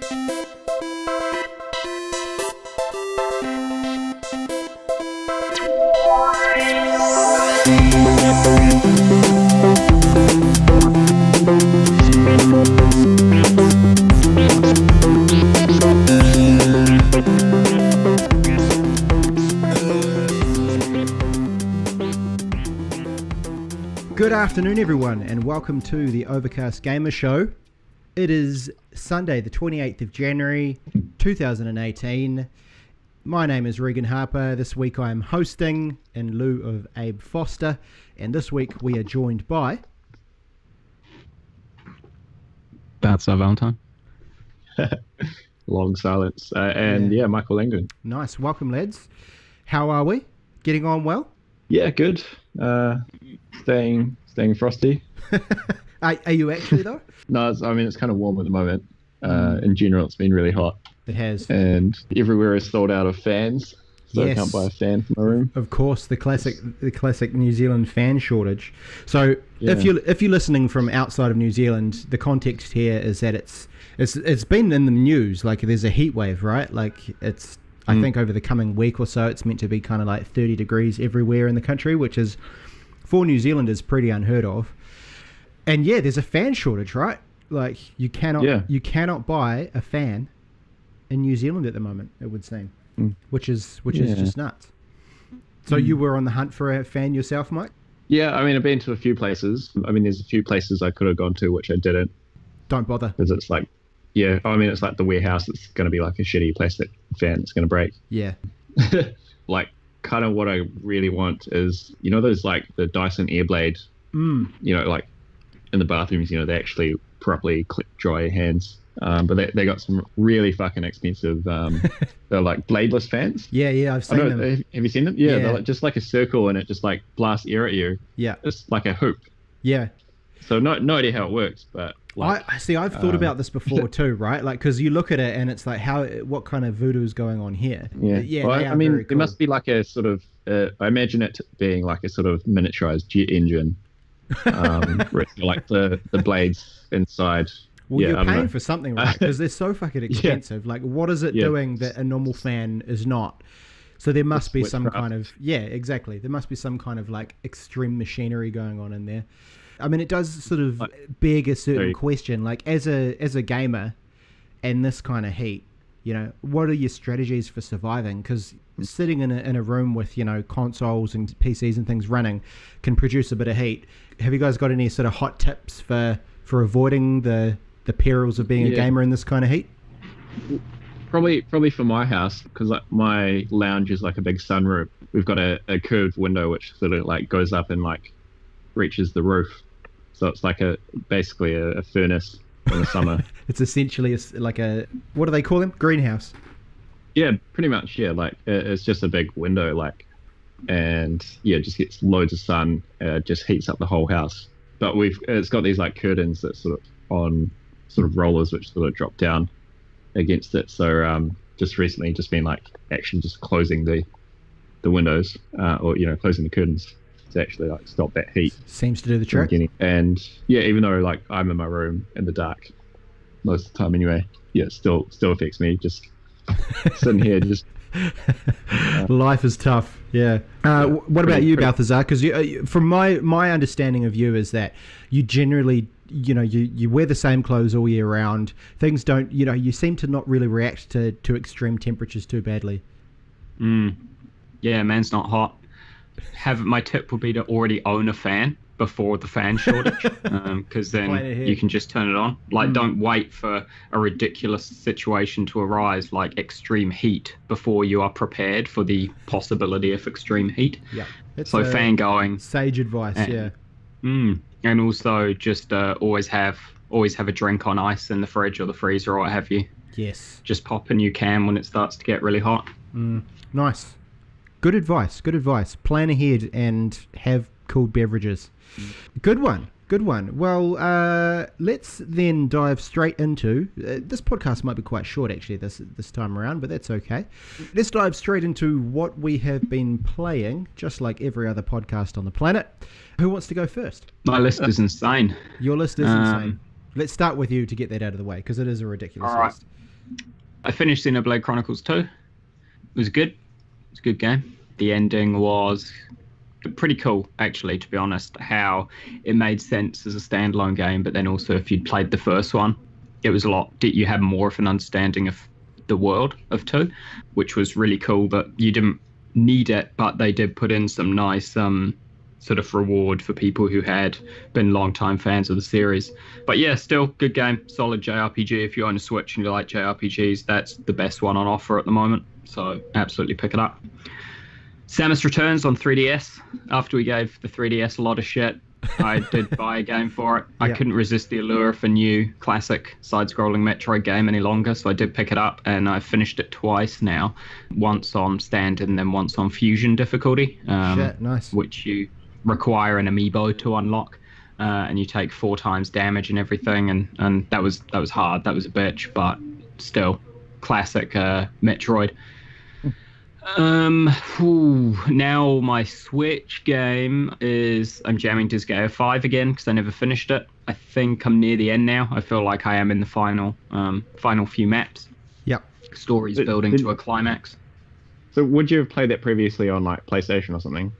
Good afternoon, everyone, and welcome to the Overcast Gamer Show. It is Sunday, the 28th of January, 2018. My name is Regan Harper. This week I am hosting in lieu of Abe Foster, and this week we are joined by... Balthazar Valentine. Long silence. Michael Langdon. Nice. Welcome, lads. How are we? Getting on well? Yeah, good. Staying frosty. Are you actually, though? No, it's kind of warm at the moment. In general, it's been really hot. It has. And everywhere is sold out of fans, so yes. I can't buy a fan for my room. Of course, the classic New Zealand fan shortage. So Yeah. if you're listening from outside of New Zealand, the context here is that it's been in the news. Like, there's a heat wave, right? Like, it's I think over the coming week or so, it's meant to be kind of like 30 degrees everywhere in the country, which is, for New Zealanders, pretty unheard of. And yeah, there's a fan shortage, right? Like, you cannot buy a fan in New Zealand at the moment, it would seem, which is just nuts. So you were on the hunt for a fan yourself, Mike? Yeah, I've been to a few places. There's a few places I could have gone to which I didn't. Don't bother. Because it's like, it's like the warehouse. It's going to be like a shitty plastic fan that's going to break. Yeah. Like, kind of what I really want is, those like the Dyson Airblade, like in the bathrooms, they actually properly clip dry your hands. But they got some really fucking expensive, they're like bladeless fans. Yeah, I've seen them. Have you seen them? Yeah. They're just like a circle and it just like blasts air at you. Yeah. It's like a hoop. Yeah. So no idea how it works, but like, I've thought about this before too, right? Like, because you look at it and it's like, what kind of voodoo is going on here? Yeah. Well, very cool. There must be like a sort of, I imagine it being like a sort of miniaturized jet engine, where it's like the blades inside. Well, you're paying for something, right? Because they're so fucking expensive. Like, what is it doing that a normal fan is not? So there must be some kind of... Yeah, exactly. There must be some kind of, like, extreme machinery going on in there. It does sort of beg a certain question. Like, as a gamer in this kind of heat, what are your strategies for surviving? Because sitting in a room with, consoles and PCs and things running can produce a bit of heat. Have you guys got any sort of hot tips for avoiding the perils of being a gamer in this kind of heat? Probably for my house, because like my lounge is like a big sunroof. We've got a curved window which sort of like goes up and like reaches the roof, so it's like basically a furnace in the summer. It's essentially like a, what do they call them? Greenhouse. Yeah, pretty much. Yeah, like it's just a big window, like, and it just gets loads of sun. Just heats up the whole house. But it's got these like curtains that sort of on sort of rollers which sort of drop down against it. So just recently been like actually just closing the windows or closing the curtains to actually like stop that heat. Seems to do the trick. And even though like I'm in my room in the dark most of the time anyway, it still affects me. Just sitting here just life is tough. What about you, Balthazar? Because from my understanding of you is that you generally you wear the same clothes all year round. Things don't, you seem to not really react to extreme temperatures too badly. Yeah, man's not hot. My tip would be to already own a fan before the fan shortage, because then you can just turn it on. Like, don't wait for a ridiculous situation to arise, like extreme heat, before you are prepared for the possibility of extreme heat. Yeah. So fan going. Sage advice, And also just always have a drink on ice in the fridge or the freezer or what have you. Yes. Just pop a new can when it starts to get really hot. Nice. Good advice. Plan ahead and have cool beverages. Good one. Well, let's then dive straight into... this podcast might be quite short, actually, this time around, but that's okay. Let's dive straight into what we have been playing, just like every other podcast on the planet. Who wants to go first? My list is insane. Your list is insane. Let's start with you to get that out of the way, because it is a ridiculous list. I finished Xenoblade Chronicles 2. It was good. It was a good game. The ending was pretty cool, actually, to be honest, how it made sense as a standalone game, but then also if you'd played the first one, it was you had more of an understanding of the world of 2, which was really cool, but you didn't need it, but they did put in some nice sort of reward for people who had been long-time fans of the series. But yeah, still good game, solid JRPG. If you own a Switch and you like JRPGs, that's the best one on offer at the moment, so absolutely pick it up. Samus Returns on 3DS. After we gave the 3DS a lot of shit, I did buy a game for it. I couldn't resist the allure of a new classic side-scrolling Metroid game any longer, so I did pick it up, and I've finished it twice now. Once on standard and then once on fusion difficulty. Shit, nice. Which you require an amiibo to unlock, and you take 4 times damage and everything, and that was hard. That was a bitch, but still, classic Metroid. Now my Switch game is I'm jamming Disgaea 5 again because I never finished it. I think I'm near the end now. I feel like I am in the final few maps. Yep. Story's building to a climax. So would you have played that previously on like PlayStation or something?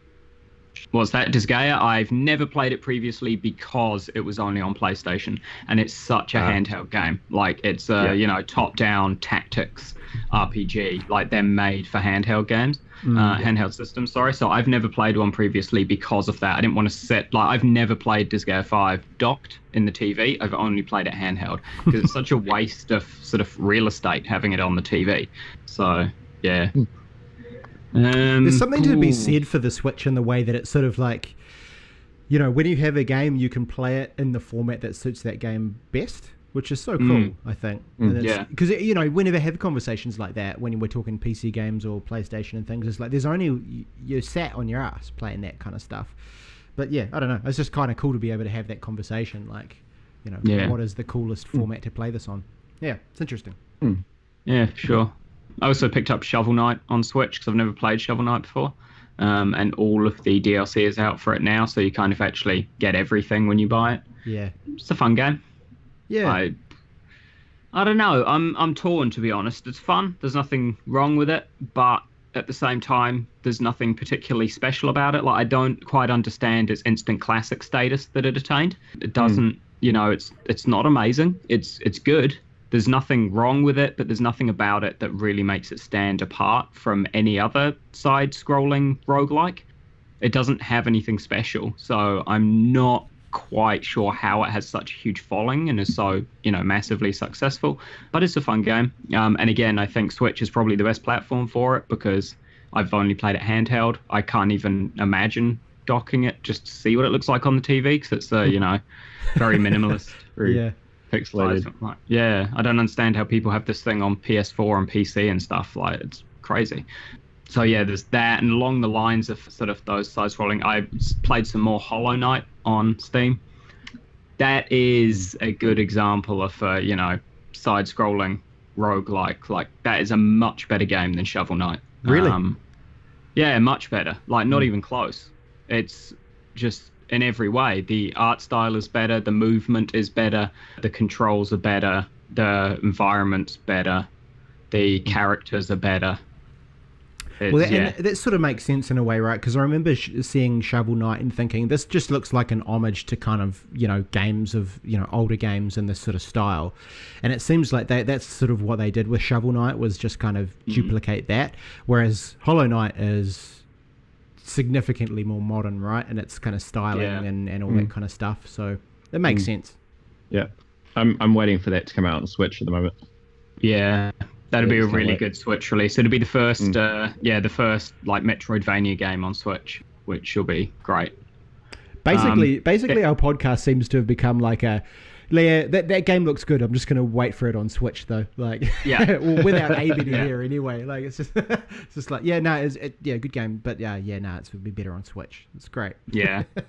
Was that Disgaea? I've never played it previously because it was only on PlayStation, and it's such a handheld game. Like it's top-down tactics RPG. Like they're made for handheld games, handheld systems. Sorry. So I've never played one previously because of that. I didn't want to set I've never played Disgaea 5 docked in the TV. I've only played it handheld because it's such a waste of sort of real estate having it on the TV. So yeah. There's something to be said for the Switch in the way that it's sort of like, when you have a game, you can play it in the format that suits that game best, which is so cool, I think. Because, whenever I have conversations like that, when we're talking PC games or PlayStation and things, it's like you're sat on your ass playing that kind of stuff. But yeah, I don't know. It's just kind of cool to be able to have that conversation, like, what is the coolest format to play this on? Yeah, it's interesting. Yeah, sure. I also picked up Shovel Knight on Switch because I've never played Shovel Knight before. And all of the DLC is out for it now, so you kind of actually get everything when you buy it. Yeah. It's a fun game. Yeah. I don't know. I'm torn, to be honest. It's fun. There's nothing wrong with it, but at the same time, there's nothing particularly special about it. Like I don't quite understand its instant classic status that it attained. It doesn't, it's not amazing. It's good. There's nothing wrong with it, but there's nothing about it that really makes it stand apart from any other side-scrolling roguelike. It doesn't have anything special, so I'm not quite sure how it has such a huge following and is so, massively successful. But it's a fun game. And again, I think Switch is probably the best platform for it because I've only played it handheld. I can't even imagine docking it just to see what it looks like on the TV because it's, very minimalist. Yeah. Pixelated. Yeah, I don't understand how people have this thing on PS4 and PC and stuff. Like, it's crazy. So yeah, there's that, and along the lines of sort of those side-scrolling, I played some more Hollow Knight on Steam. That is a good example of side-scrolling roguelike. Like that is a much better game than Shovel Knight. Really? Yeah, much better. Like not even close. It's just in every way. The art style is better, the movement is better, the controls are better, the environment's better, the characters are better. And that sort of makes sense in a way, right? Because I remember seeing Shovel Knight and thinking this just looks like an homage to kind of games of older games in this sort of style, and it seems like that's sort of what they did with Shovel Knight was just kind of duplicate that, whereas Hollow Knight is significantly more modern, right? And it's kind of styling and all that kind of stuff, so it makes sense. Yeah, I'm waiting for that to come out on Switch at the moment. Yeah. That'd be a really good Switch release. It'll be the first, the first like Metroidvania game on Switch, which will be great. Basically, our podcast seems to have become like a, Leah, that game looks good. I'm just going to wait for it on Switch though. Like, well, without Abity here anyway. Like, it's just like, good game, but it would be better on Switch. It's great. Yeah, I've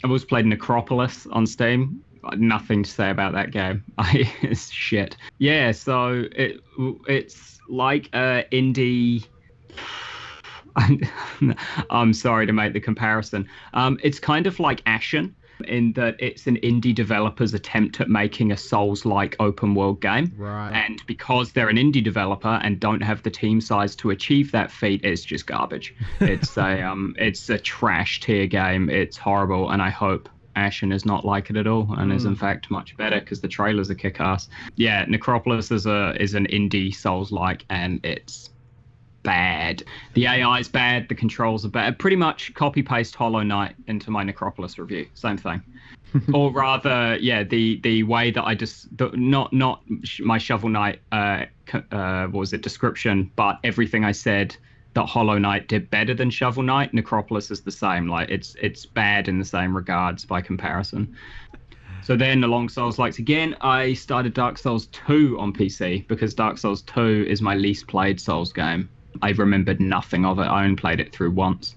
always played Necropolis on Steam. Nothing to say about that game. It's shit. Yeah, so it's like indie. I'm sorry to make the comparison. It's kind of like Ashen, in that it's an indie developer's attempt at making a Souls-like open world game. Right. And because they're an indie developer and don't have the team size to achieve that feat, it's just garbage. It's a trash tier game. It's horrible, and I hope Ashen is not like it at all, and is in fact much better because the trailers are kick-ass. Yeah, Necropolis is an indie Souls-like, and it's bad. The AI is bad. The controls are bad. Pretty much copy-paste Hollow Knight into my Necropolis review. Same thing. Or rather, yeah, the way that I just not my Shovel Knight what was it, description, but everything I said that Hollow Knight did better than Shovel Knight, Necropolis is the same. Like it's bad in the same regards by comparison. So then along Souls-likes again, I started Dark Souls 2 on PC because Dark Souls 2 is my least played Souls game. I remembered nothing of it. I only played it through once.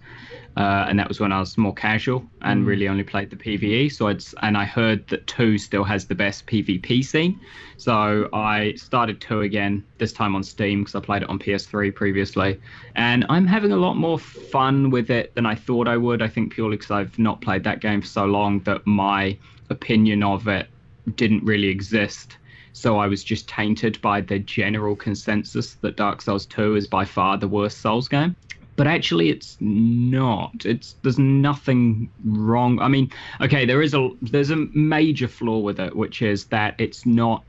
And that was when I was more casual and really only played the PvE. So I heard that 2 still has the best PvP scene. So I started 2 again, this time on Steam because I played it on PS3 previously. And I'm having a lot more fun with it than I thought I would. I think purely because I've not played that game for so long that my opinion of it didn't really exist. So I was just tainted by the general consensus that Dark Souls 2 is by far the worst Souls game. But actually, it's not. There's nothing wrong. I mean, okay, there's a major flaw with it, which is that it's not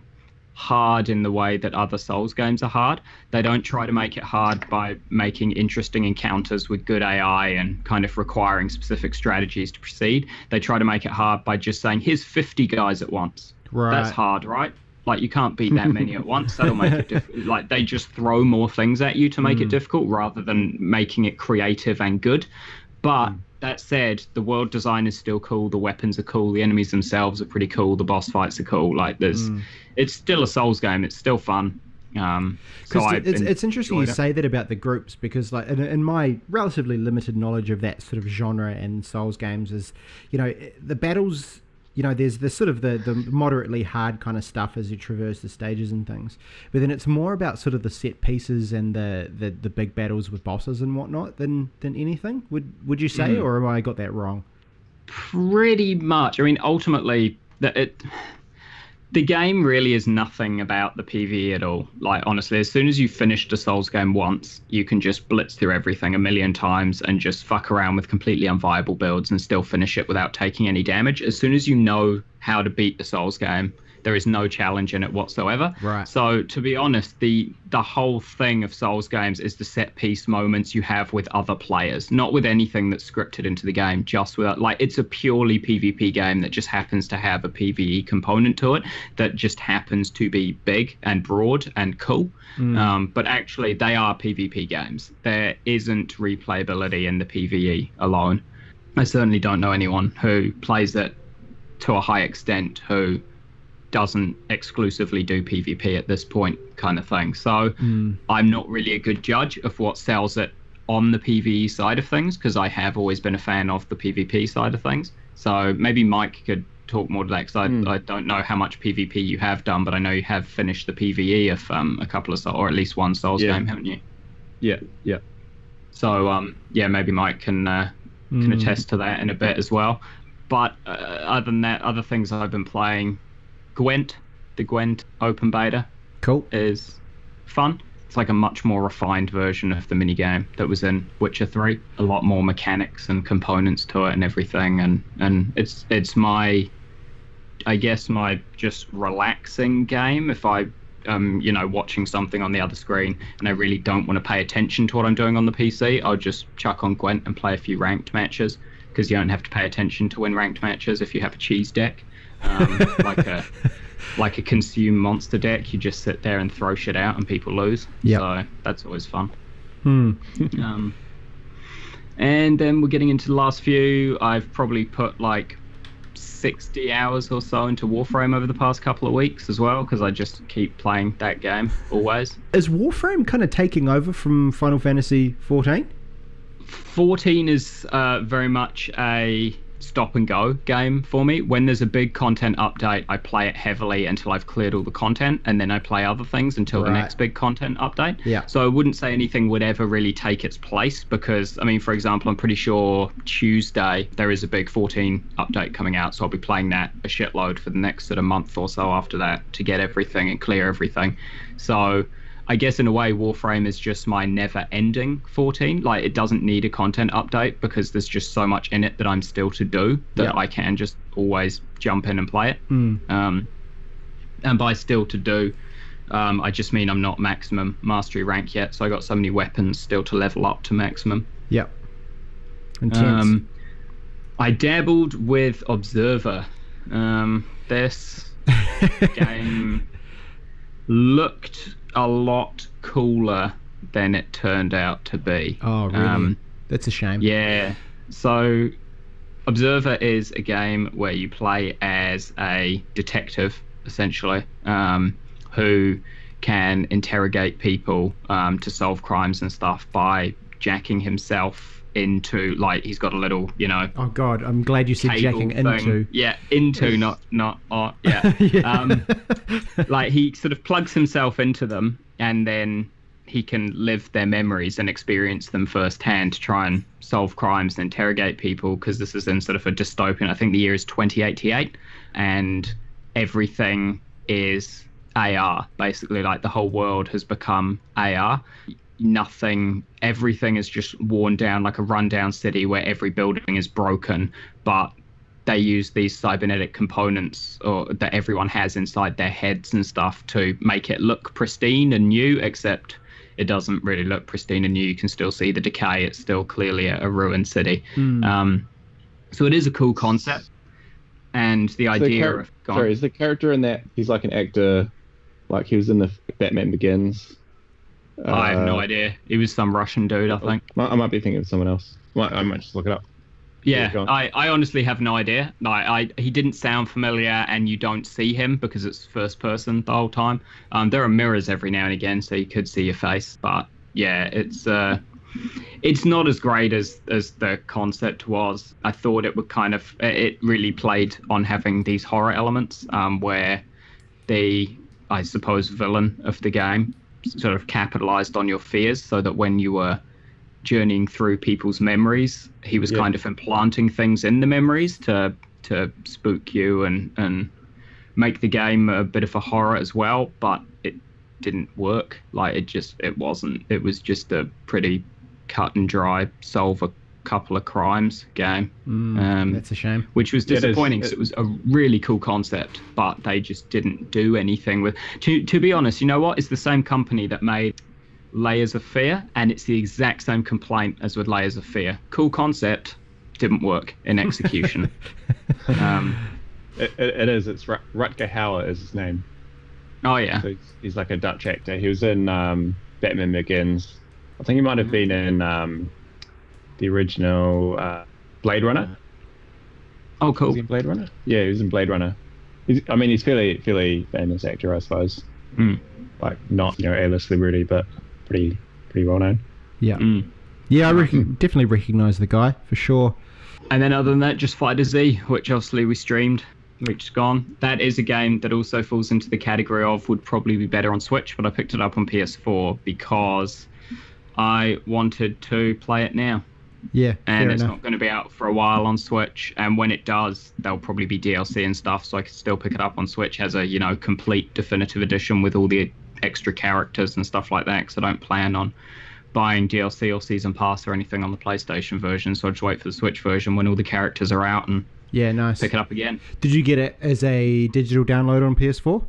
hard in the way that other Souls games are hard. They don't try to make it hard by making interesting encounters with good AI and kind of requiring specific strategies to proceed. They try to make it hard by just saying, here's 50 guys at once. Right. That's hard, right? Like, you can't beat that many at once. That'll make it difficult. Like, they just throw more things at you to make it difficult rather than making it creative and good. But that said, the world design is still cool. The weapons are cool. The enemies themselves are pretty cool. The boss fights are cool. Like, it's still a Souls game. It's still fun. It's interesting you say that about the groups because, like, in my relatively limited knowledge of that sort of genre and Souls games is, you know, the battles... You know, there's the sort of the moderately hard kind of stuff as you traverse the stages and things. But then it's more about sort of the set pieces and the big battles with bosses and whatnot than anything. Would you say, or have I got that wrong? Pretty much. I mean, ultimately, the game really is nothing about the PvE at all. Like, honestly, as soon as you've finished a Souls game once, you can just blitz through everything a million times and just fuck around with completely unviable builds and still finish it without taking any damage. As soon as you know how to beat the Souls game, there is no challenge in it whatsoever. Right. So, to be honest, the whole thing of Souls games is the set piece moments you have with other players, not with anything that's scripted into the game, just with, like, it's a purely PvP game that just happens to have a PvE component to it that just happens to be big and broad and cool. But actually, they are PvP games. There isn't replayability in the PvE alone. I certainly don't know anyone who plays it to a high extent who doesn't exclusively do PvP at this point, kind of thing. So I'm not really a good judge of what sells it on the PvE side of things because I have always been a fan of the PvP side of things. So maybe Mike could talk more to that because I don't know how much PvP you have done, but I know you have finished the PvE of a couple of or at least one Souls game, haven't you? Yeah. So maybe Mike can attest to that in a bit as well. But other than that, other things I've been playing. The Gwent open beta is fun. It's like a much more refined version of the minigame that was in Witcher 3. A lot more mechanics and components to it and everything. And it's my just relaxing game. If I watching something on the other screen and I really don't want to pay attention to what I'm doing on the PC, I'll just chuck on Gwent and play a few ranked matches because you don't have to pay attention to win ranked matches if you have a cheese deck. Like a consume monster deck, you just sit there and throw shit out and people lose. So that's always fun. And then we're getting into the last few. I've probably put like 60 hours or so into Warframe over the past couple of weeks as well because I just keep playing that game always. Is Warframe kind of taking over from Final Fantasy 14? 14 is very much a stop and go game for me. When there's a big content update, I play it heavily until I've cleared all the content, and then I play other things until the next big content update. Yeah. So I wouldn't say anything would ever really take its place, because I mean, for example, I'm pretty sure Tuesday there is a big 14 update coming out, so I'll be playing that a shitload for the next sort of month or so after that to get everything and clear everything. So I guess in a way, Warframe is just my never-ending 14. Like, it doesn't need a content update because there's just so much in it that I'm still to do that I can just always jump in and play it. And by still to do, I just mean I'm not maximum mastery rank yet, so I got so many weapons still to level up to maximum. Yep. Intense. I dabbled with Observer. This game looked a lot cooler than it turned out to be. Oh, really? That's a shame. Yeah. So Observer is a game where you play as a detective, essentially, who can interrogate people to solve crimes and stuff by jacking himself into, like, he's got a little, you know. Oh God, I'm glad you said jacking thing. into. Yeah, into, not. Yeah. Like, he sort of plugs himself into them, and then he can live their memories and experience them firsthand to try and solve crimes and interrogate people, because this is in sort of a dystopian, I think the year is 2088, and everything is AR. Basically, like, the whole world has become AR. Everything is just worn down, like a rundown city where every building is broken, but they use these cybernetic components that everyone has inside their heads and stuff to make it look pristine and new, except it doesn't really look pristine and new. You can still see the decay. It's still clearly a ruined city. So it is a cool concept. And the idea of... Sorry, is the character in that, he's like an actor, like he was in the Batman Begins? I have no idea. He was some Russian dude, I think. I might be thinking of someone else. I might just look it up. Yeah, I honestly have no idea. He didn't sound familiar, and you don't see him because it's first person the whole time. There are mirrors every now and again, so you could see your face. But yeah, it's not as great as the concept was. I thought it would it really played on having these horror elements, where the, I suppose, villain of the game sort of capitalized on your fears, so that when you were journeying through people's memories, he was kind of implanting things in the memories to spook you and make the game a bit of a horror as well. But it didn't work. Like, it was just a pretty cut and dry solve a couple of crimes game. That's a shame. Which was disappointing, because it was a really cool concept, but they just didn't do anything with. To be honest, you know what? It's the same company that made Layers of Fear, and it's the exact same complaint as with Layers of Fear. Cool concept, didn't work in execution. It is. It's Rutger Hauer is his name. Oh yeah. So he's like a Dutch actor. He was in Batman Begins. I think he might have been in the original Blade Runner. Oh, cool. Was he in Blade Runner? Yeah, he was in Blade Runner. He's fairly famous actor, I suppose. Like, not, A-list celebrity, but pretty well known. Yeah. Yeah, I definitely recognise the guy for sure. And then other than that, just FighterZ, which obviously we streamed, which is gone. That is a game that also falls into the category of would probably be better on Switch, but I picked it up on PS4 because I wanted to play it now. Yeah, and it's not going to be out for a while on Switch, and when it does, there'll probably be DLC and stuff, so I could still pick it up on Switch as a complete definitive edition with all the extra characters and stuff like that, because I don't plan on buying DLC or season pass or anything on the PlayStation version, so I'll just wait for the Switch version when all the characters are out and nice. Pick it up again. Did you get it as a digital download on PS4?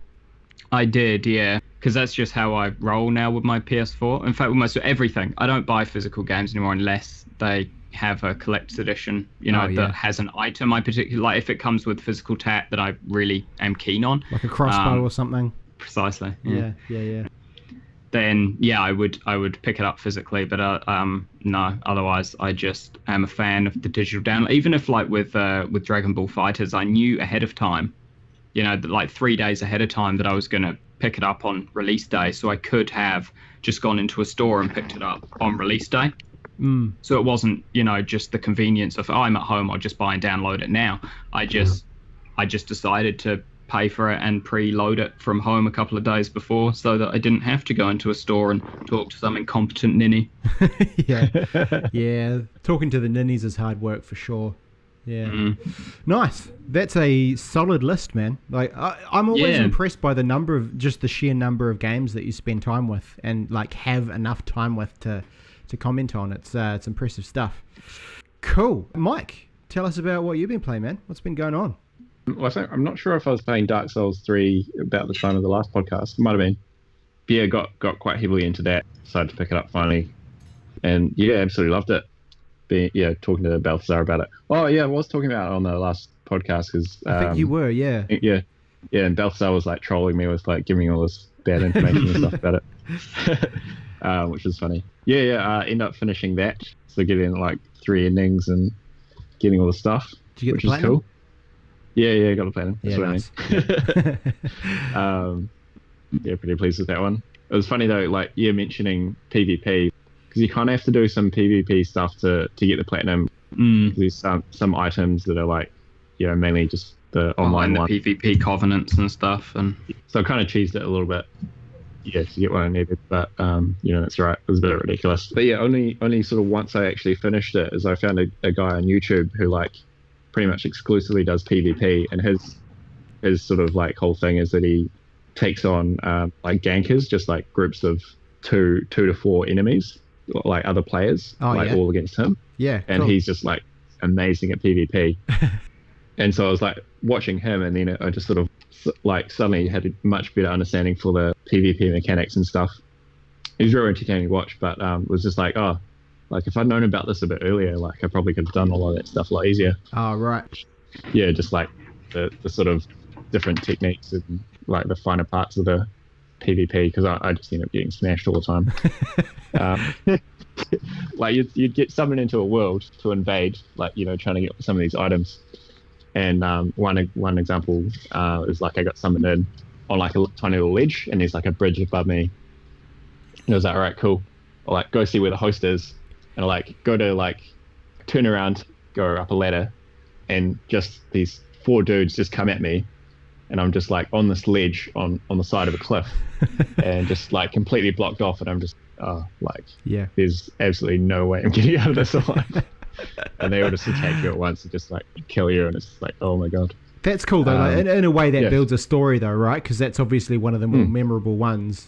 I did, yeah, because that's just how I roll now with my PS4. In fact, with most everything, I don't buy physical games anymore unless they have a collector's edition, that has an item I particularly like. If it comes with physical tat that I really am keen on, like a crossbow or something. Precisely. Yeah. Then I would pick it up physically, but no. Otherwise, I just am a fan of the digital download. Even if, like, with Dragon Ball FighterZ, I knew ahead of time, like 3 days ahead of time, that I was going to pick it up on release day, so I could have just gone into a store and picked it up on release day. So it wasn't, just the convenience of, I'm at home, I'll just buy and download it now. I just decided to pay for it and preload it from home a couple of days before, so that I didn't have to go into a store and talk to some incompetent ninny. Yeah. Talking to the ninnies is hard work for sure. Yeah. Nice. That's a solid list, man. Like I'm always impressed by the sheer number of games that you spend time with and like have enough time with to comment on. It's impressive stuff. Cool. Mike, tell us about what you've been playing, man. What's been going on? Well, I'm not sure if I was playing Dark Souls 3 about the time of the last podcast. Might have been. But yeah, got quite heavily into that. Decided to pick it up finally. And yeah, absolutely loved it. Talking to Balthazar about it. Oh yeah, I was talking about it on the last podcast because I think you were, yeah. Yeah, and Balthazar was like trolling me with like giving me all this bad information and stuff about it, which was funny. End up finishing that, so getting like 3 endings and getting all the stuff, which is cool. Yeah, got the platinum. That's what I mean. Pretty pleased with that one. It was funny though, like mentioning PvP, because you kind of have to do some PvP stuff to get the platinum. There's some items that are like, mainly just the online and the PvP covenants and stuff, and so I kind of cheesed it a little bit. Yeah, to get what I needed, but that's right. It was a bit ridiculous. But yeah, only sort of once I actually finished it is I found a guy on YouTube who like pretty much exclusively does PvP, and his sort of like whole thing is that he takes on like gankers, just like groups of 2 to 4 enemies, like other players, all against him. Yeah, and he's just like amazing at PvP. And so I was like watching him, and then I just sort of like suddenly had a much better understanding for the PvP mechanics and stuff. It was really entertaining to watch, but was just like, like if I'd known about this a bit earlier, like I probably could have done a lot of that stuff a lot easier. Oh, right. Yeah, just like the sort of different techniques and like the finer parts of the PvP, because I just end up getting smashed all the time. Like you'd get summoned into a world to invade, like trying to get some of these items. And one example is like I got summoned in on like a tiny little ledge, and there's like a bridge above me. And I was like, all right, cool. I'll like go see where the host is, and I like go to like turn around, go up a ladder, and just these 4 dudes just come at me, and I'm just like on this ledge on the side of a cliff, and just like completely blocked off, and I'm just there's absolutely no way I'm getting out of this alive. And they all just attack you at once and just like kill you, and it's like, oh my god. That's cool though. Like, in a way that builds a story though, right? Because that's obviously one of the more memorable ones.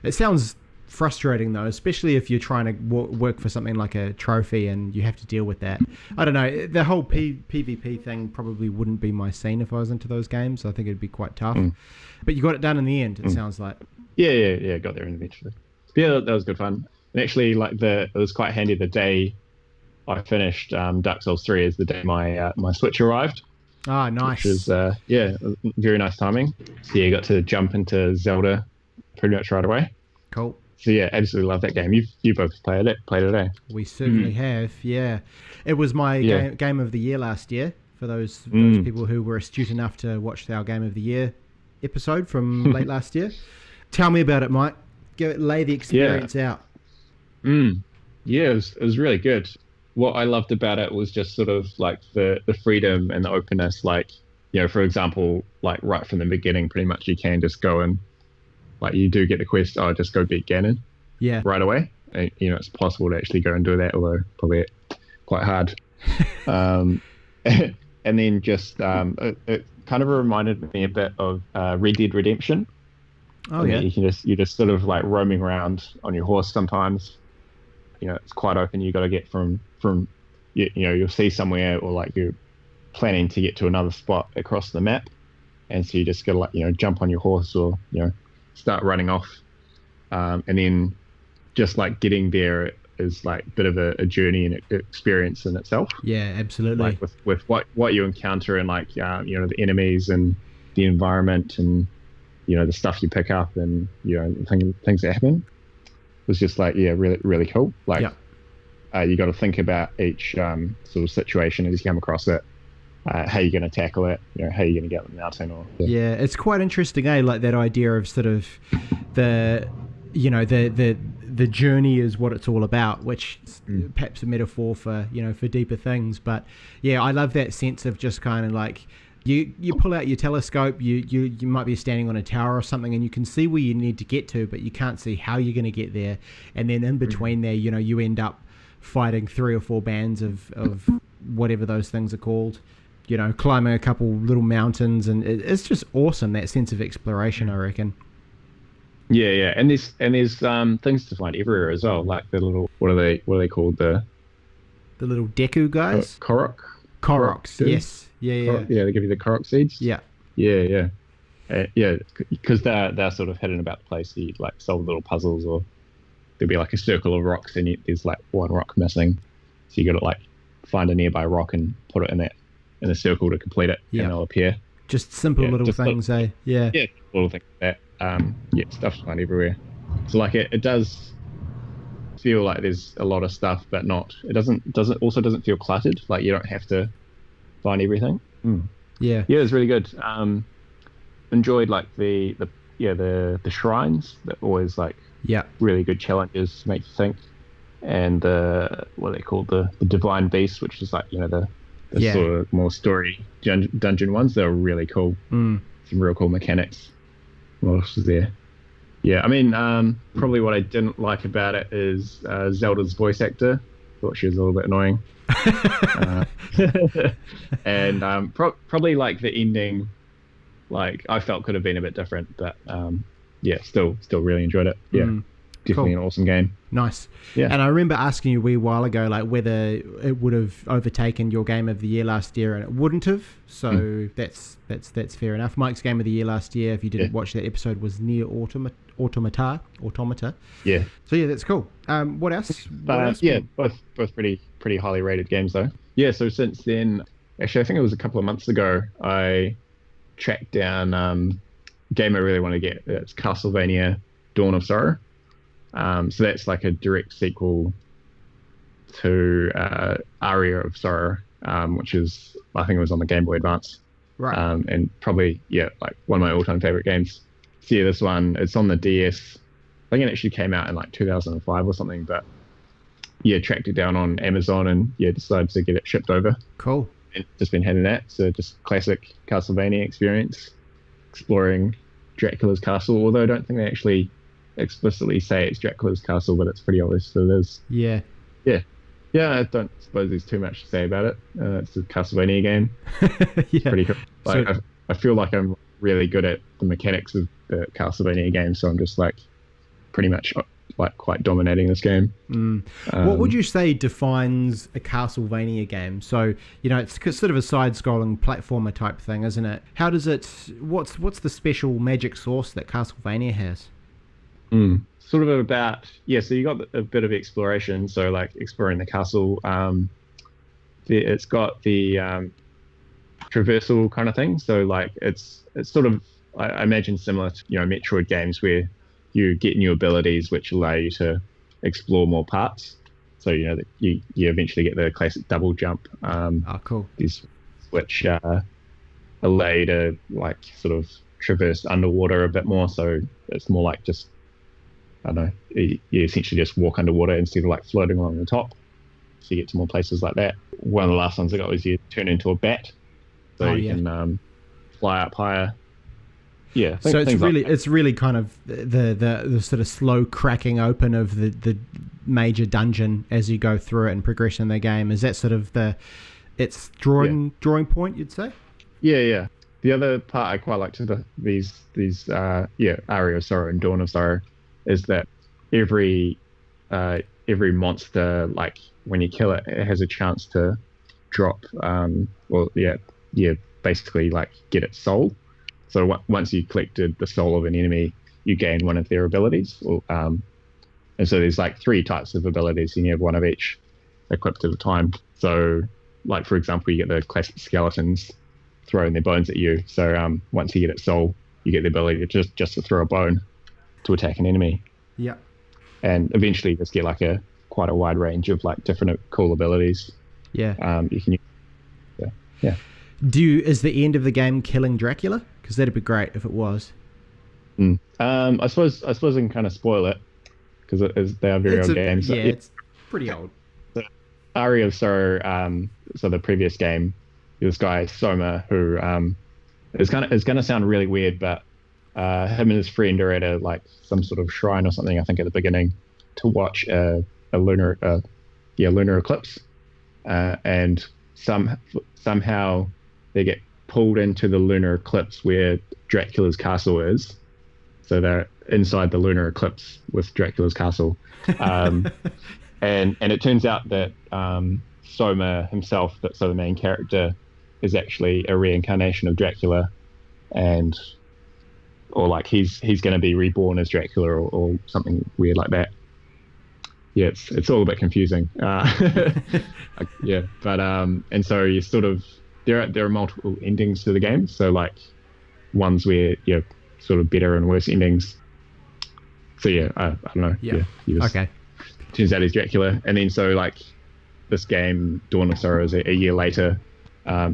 It sounds frustrating though, especially if you're trying to work for something like a trophy and you have to deal with that. I don't know, the whole PvP thing probably wouldn't be my scene if I was into those games. I think it'd be quite tough. But you got it done in the end, it sounds like. Yeah, got there eventually. But yeah, that was good fun. And actually, like it was quite handy the day I finished Dark Souls 3 is the day my Switch arrived. Ah, nice. Which is very nice timing. So yeah, got to jump into Zelda pretty much right away. Cool. So yeah, absolutely love that game. You both played it, eh? We certainly have. Yeah, it was my game of the year last year. For those people who were astute enough to watch our Game of the Year episode from late last year. Tell me about it, Mike. Lay the experience out. Yeah, it was really good. What I loved about it was just sort of like the freedom and the openness. Like, for example, like right from the beginning, pretty much you can just go and like you do get the quest, just go beat Ganon. Yeah. Right away. And, it's possible to actually go and do that, although probably quite hard. And then just it kind of reminded me a bit of Red Dead Redemption. Oh yeah. You're just sort of like roaming around on your horse sometimes. It's quite open. You got to get from you'll see somewhere, or like you're planning to get to another spot across the map, and so you just got to like jump on your horse or start running off, and then just like getting there is like a bit of a journey and experience in itself. Yeah, absolutely. Like with what you encounter and like the enemies and the environment and the stuff you pick up and things that happen. Was just like really really cool. Like you got to think about each sort of situation as you come across it, how you're going to tackle it, how you're going to get on the mountain. Or it's quite interesting, like that idea of sort of the journey is what it's all about, which perhaps a metaphor for, for deeper things. But yeah, I love that sense of just kind of like you pull out your telescope, you might be standing on a tower or something, and you can see where you need to get to, but you can't see how you're going to get there. And then in between there, you end up fighting 3 or 4 bands of whatever those things are called, climbing a couple little mountains, and it's just awesome, that sense of exploration, I reckon. Yeah, and there's things to find everywhere as well, like the little, what are they called, the little Deku guys? Koroks, yes. Yeah. Yeah, they give you the Korok seeds. Yeah. Yeah. Because they're sort of hidden about the place. So you'd like solve little puzzles, or there'll be like a circle of rocks, and there's like one rock missing. So you got to like find a nearby rock and put it in a circle to complete it, and it'll appear. Just simple little things, eh? Yeah. Yeah, little things like that. Stuff's fine everywhere. So like it does feel like there's a lot of stuff, but not. It doesn't feel cluttered. Like you don't have to find everything. Yeah, it's really good. Enjoyed like the shrines that always like really good challenges, make you think, and what are they called, the divine beasts, which is like the sort of more story dungeon ones. They're really cool. Some real cool mechanics. What else is there? Yeah, I mean, probably what I didn't like about it is Zelda's voice actor. Thought she was a little bit annoying. And probably like the ending, like I felt could have been a bit different, but still really enjoyed it. Definitely an awesome game. Nice. And I remember asking you a wee while ago like whether it would have overtaken your game of the year last year, and it wouldn't have, so that's fair enough. Mike's game of the year last year, if you didn't watch that episode, was Nier Automata. Yeah. So yeah, that's cool. What else? Both pretty highly rated games though. Yeah, so since then, actually I think it was a couple of months ago, I tracked down a game I really want to get. It's Castlevania Dawn of Sorrow. So that's like a direct sequel to Aria of Sorrow, which is, I think it was on the Game Boy Advance. Right. And probably, like one of my all-time favorite games. So yeah, this one, it's on the DS. I think it actually came out in like 2005 or something, but yeah, tracked it down on Amazon and decided to get it shipped over. Cool. And just been having that. So just classic Castlevania experience, exploring Dracula's castle, although I don't think they actually explicitly say it's Dracula's castle, but it's pretty obvious that it is. Yeah, I don't suppose there's too much to say about it. It's a Castlevania game. It's pretty cool. Like, I feel like I'm really good at the mechanics of the Castlevania game, so I'm just like pretty much like quite dominating this game. What would you say defines a Castlevania game? So it's sort of a side-scrolling platformer type thing, isn't it? How does it? What's the special magic sauce that Castlevania has? Sort of about, so you got a bit of exploration, so like exploring the castle. It's got the traversal kind of thing, so like it's sort of, I imagine, similar to Metroid games, where you get new abilities which allow you to explore more parts. So that you eventually get the classic double jump. Cool. Which allow you to like sort of traverse underwater a bit more, so it's more like just, I don't know, you essentially just walk underwater instead of like floating along the top. So you get to more places like that. One of the last ones I got was you turn into a bat, so you can fly up higher. Yeah. So it's really kind of the sort of slow cracking open of the major dungeon as you go through it and progress in the game. Is that sort of its drawing point, you'd say? Yeah. The other part I quite like to these Aria of Sorrow and Dawn of Sorrow is that every monster, like when you kill it, it has a chance to drop, basically like get its soul. So once you collected the soul of an enemy, you gain one of their abilities. And so there's like 3 types of abilities, and you have one of each equipped at a time. So like, for example, you get the classic skeletons throwing their bones at you. So once you get its soul, you get the ability to just to throw a bone to attack an enemy. Yeah. And eventually just get like quite a wide range of like different cool abilities. Yeah. You can use. Yeah. Is the end of the game killing Dracula? Because that'd be great if it was. I suppose I can kind of spoil it, because they are very old games. Yeah, it's pretty old. Ari of Sorrow, so the previous game, this guy Soma, who it's gonna sound really weird, but him and his friend are at some sort of shrine or something, I think at the beginning, to watch a lunar eclipse, and somehow they get pulled into the lunar eclipse where Dracula's castle is. So they're inside the lunar eclipse with Dracula's castle. And it turns out that Soma himself, so the main character, is actually a reincarnation of Dracula, or he's going to be reborn as Dracula or something weird like that. Yeah, it's all a bit confusing. Yeah, but and so you sort of there are multiple endings to the game. So ones where sort of better and worse endings. So yeah, I don't know. Yeah. Okay. Turns out he's Dracula, and then so this game, Dawn of Sorrows, a year later,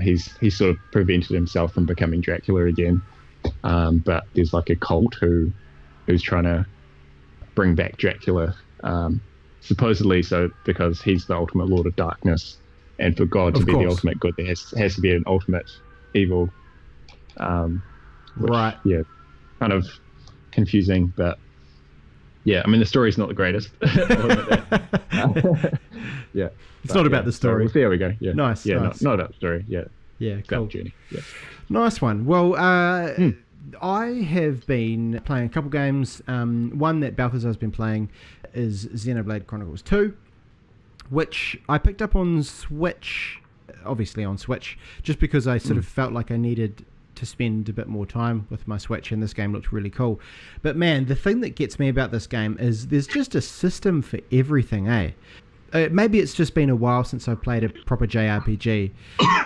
he's sort of prevented himself from becoming Dracula again. But there's a cult who's trying to bring back Dracula, supposedly so because he's the ultimate Lord of Darkness, and for God to be the ultimate good, there has to be an ultimate evil. Right. Yeah, kind of confusing, but yeah, I mean the story's not the greatest. Yeah, it's not about the story. So there we go. Yeah, nice. Yeah, nice. Not about the story. Yeah, yeah, about cool. the journey. Yeah, nice one. Well, I have been playing a couple games. One that Balthazar has been playing is Xenoblade Chronicles 2, which I picked up on Switch, obviously on Switch, just because I sort of felt like I needed to spend a bit more time with my Switch, and this game looked really cool. But man, the thing that gets me about this game is there's just a system for everything, eh? Maybe it's just been a while since I've played a proper JRPG,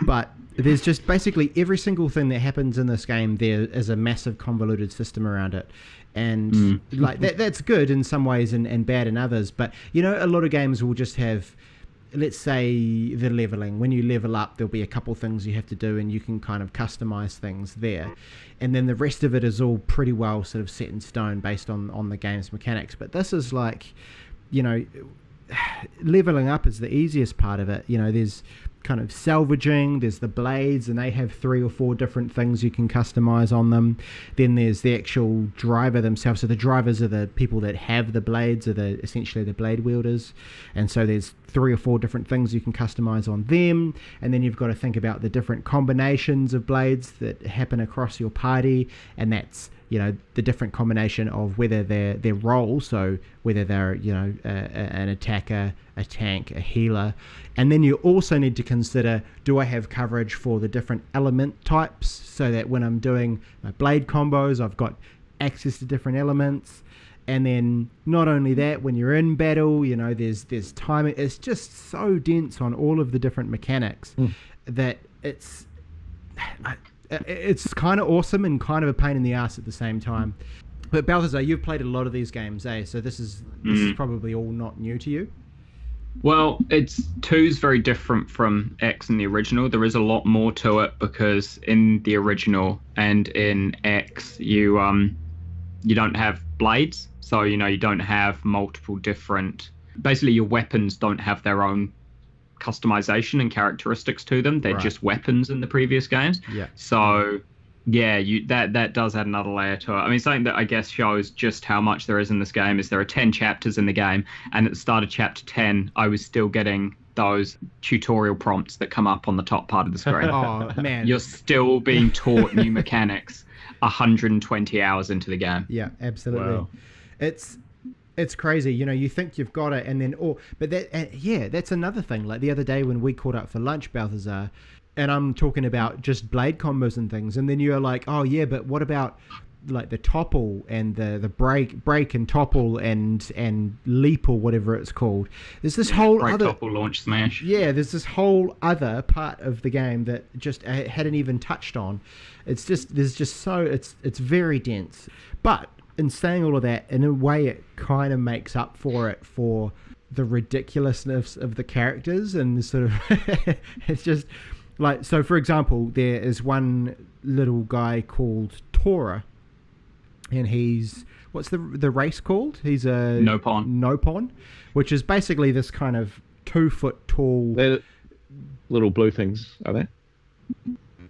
but there's just basically every single thing that happens in this game, there is a massive convoluted system around it. And that's good in some ways and bad in others. But, a lot of games will just have, let's say, the leveling. When you level up, there'll be a couple things you have to do, and you can kind of customize things there. And then the rest of it is all pretty well sort of set in stone based on the game's mechanics. But this is leveling up is the easiest part of it. There's kind of salvaging, there's the blades, and they have 3 or 4 different things you can customize on them. Then there's the actual driver themselves. So the drivers are the people that have the blades, are essentially the blade wielders, and so there's 3 or 4 different things you can customize on them. And then you've got to think about the different combinations of blades that happen across your party, and that's the different combination of whether their role, so whether they're an attacker, a tank, a healer. And then you also need to consider, do I have coverage for the different element types, so that when I'm doing my blade combos, I've got access to different elements. And then not only that, when you're in battle, there's timing. It's just so dense on all of the different mechanics that it's kind of awesome and kind of a pain in the ass at the same time. But Balthazar, you've played a lot of these games, eh? So this is probably all not new to you. Well, 2's very different from X and the original. There is a lot more to it, because in the original and in X, you don't have blades, so you don't have multiple different. Basically, your weapons don't have their own customization and characteristics to them. They're just weapons in the previous games. Yeah. So yeah, that does add another layer to it. I mean, something that I guess shows just how much there is in this game is there are 10 chapters in the game, and at the start of chapter 10, I was still getting those tutorial prompts that come up on the top part of the screen. Oh man, you're still being taught new mechanics 120 hours into the game. Yeah, absolutely. Wow. It's crazy, you think you've got it, and then that's another thing. Like the other day when we caught up for lunch, Balthazar, and I'm talking about just blade combos and things, and then you're like, oh yeah, but what about like the topple and the break and topple and leap or whatever it's called? There's this whole break, other topple, launch, smash. Yeah, there's this whole other part of the game that just hadn't even touched on. It's very dense, but in saying all of that, in a way, it kind of makes up for it for the ridiculousness of the characters and the sort of it's just like, so for example, there is one little guy called Tora, and he's, what's the race called? He's a Nopon, which is basically this kind of 2-foot tall. They're little blue things, are they?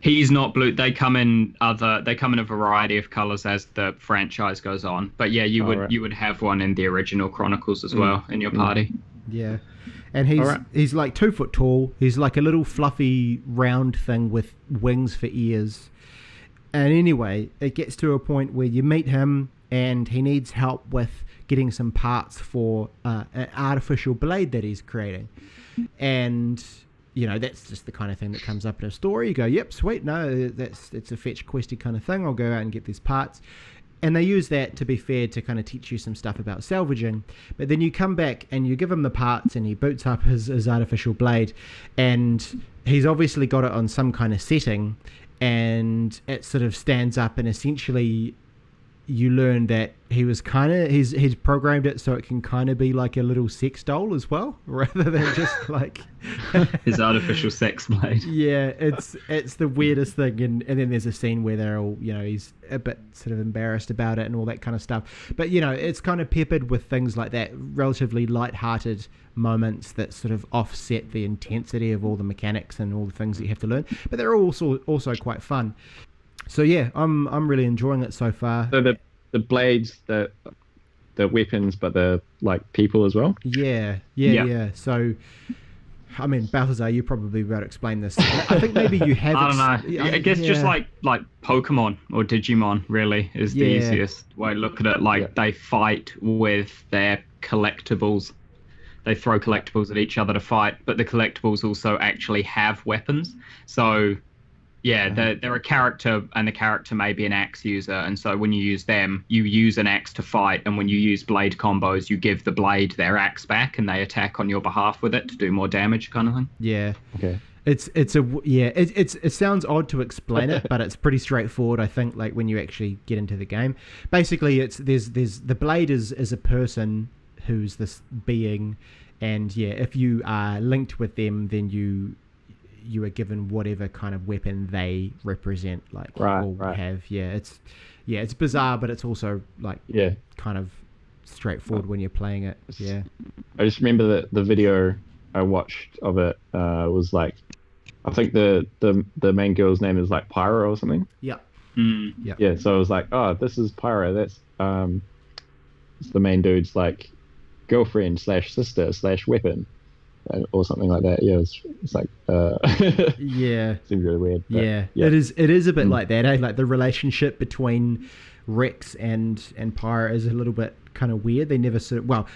He's not blue. They come in a variety of colors as the franchise goes on. But yeah, you would have one in the original Chronicles as well in your party. Yeah. And he's like 2 foot tall. He's like a little fluffy round thing with wings for ears. And anyway, it gets to a point where you meet him and he needs help with getting some parts for an artificial blade that he's creating. And that's just the kind of thing that comes up in a story. You go, yep, sweet. No, it's a fetch questy kind of thing. I'll go out and get these parts. And they use that, to be fair, to kind of teach you some stuff about salvaging. But then you come back and you give him the parts and he boots up his artificial blade. And he's obviously got it on some kind of setting. And it sort of stands up, and essentially you learn that he's programmed it so it can kind of be like a little sex doll as well, rather than just like his artificial sex blade. Yeah, it's the weirdest thing, and then there's a scene where they're all, he's a bit sort of embarrassed about it and all that kind of stuff. But it's kind of peppered with things like that, relatively light-hearted moments that sort of offset the intensity of all the mechanics and all the things that you have to learn. But they're also quite fun. So yeah, I'm really enjoying it so far. So the blades, the weapons, but they're like people as well. Yeah. So, I mean, Balthazar, you probably be able to explain this. I think maybe you have. I don't know. I guess just like Pokemon or Digimon really is the easiest way to look at it. Like they fight with their collectibles. They throw collectibles at each other to fight, but the collectibles also actually have weapons. So. Yeah, they're a character, and the character may be an axe user, and so when you use them, you use an axe to fight, and when you use blade combos, you give the blade their axe back, and they attack on your behalf with it to do more damage, kind of thing. Yeah. Okay. It sounds odd to explain it, but it's pretty straightforward, I think, like when you actually get into the game. Basically, there's the blade is a person who's this being, and if you are linked with them, then you are given whatever kind of weapon they represent, like have. It's bizarre, but it's also like kind of straightforward when you're playing it. Yeah, I just remember that the video I watched of it was like, I think the main girl's name is like Pyra or something. Yeah, so I was like, oh, this is Pyra, that's it's the main dude's like girlfriend / sister / weapon or something like that. It's like seems really weird, but it is a bit like that, like the relationship between Rex and Pyra is a little bit kind of weird. They never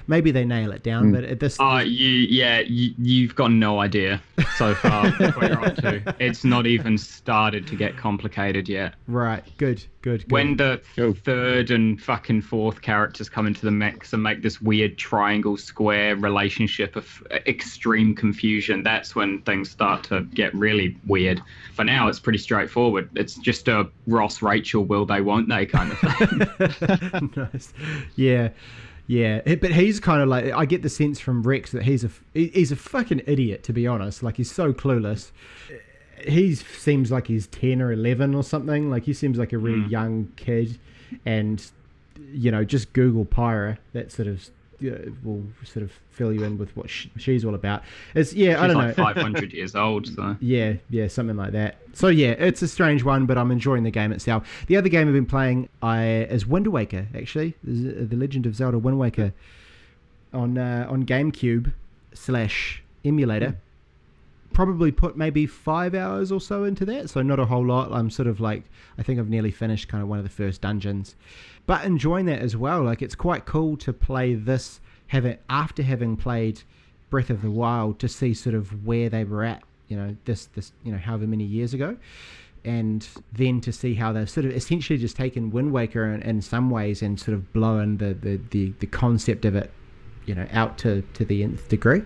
maybe they nail it down, but at this you've got no idea so far what you're up to. It's not even started to get complicated yet. Right, good. When the third and fucking fourth characters come into the mix and make this weird triangle square relationship of extreme confusion, that's when things start to get really weird. For now, it's pretty straightforward. It's just a Ross, Rachel, will they, won't they kind of thing. Nice. Yeah, but he's kind of like, I get the sense from Rex that he's a fucking idiot, to be honest. Like, he's so clueless. He seems like he's 10 or 11 or something. Like, he seems like a really young kid. And, just Google Pyra. That sort of will sort of fill you in with what she's all about. She's I don't know. 500 years old, so. Yeah, something like that. So it's a strange one, but I'm enjoying the game itself. The other game I've been playing is Wind Waker, actually. The Legend of Zelda Wind Waker on GameCube / emulator. Probably put maybe 5 hours or so into that, so not a whole lot. I'm sort of like, I think I've nearly finished kind of one of the first dungeons, but enjoying that as well. Like, it's quite cool to play this after having played Breath of the Wild, to see sort of where they were at, this however many years ago, and then to see how they've sort of essentially just taken Wind Waker in some ways and sort of blown the concept of it, out to the nth degree.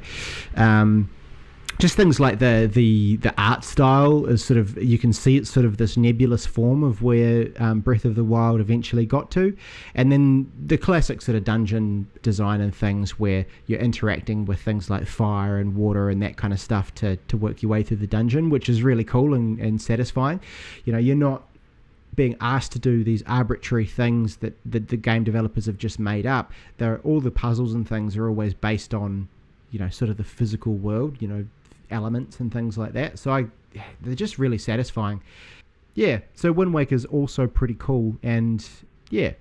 Just things like the art style is sort of, you can see it's sort of this nebulous form of where Breath of the Wild eventually got to, and then the classic sort of dungeon design and things where you're interacting with things like fire and water and that kind of stuff to work your way through the dungeon, which is really cool and satisfying. You're not being asked to do these arbitrary things that the game developers have just made up. All the puzzles and things are always based on sort of the physical world, elements and things like that. So they're just really satisfying. Yeah, so Wind Waker's also pretty cool, and yeah,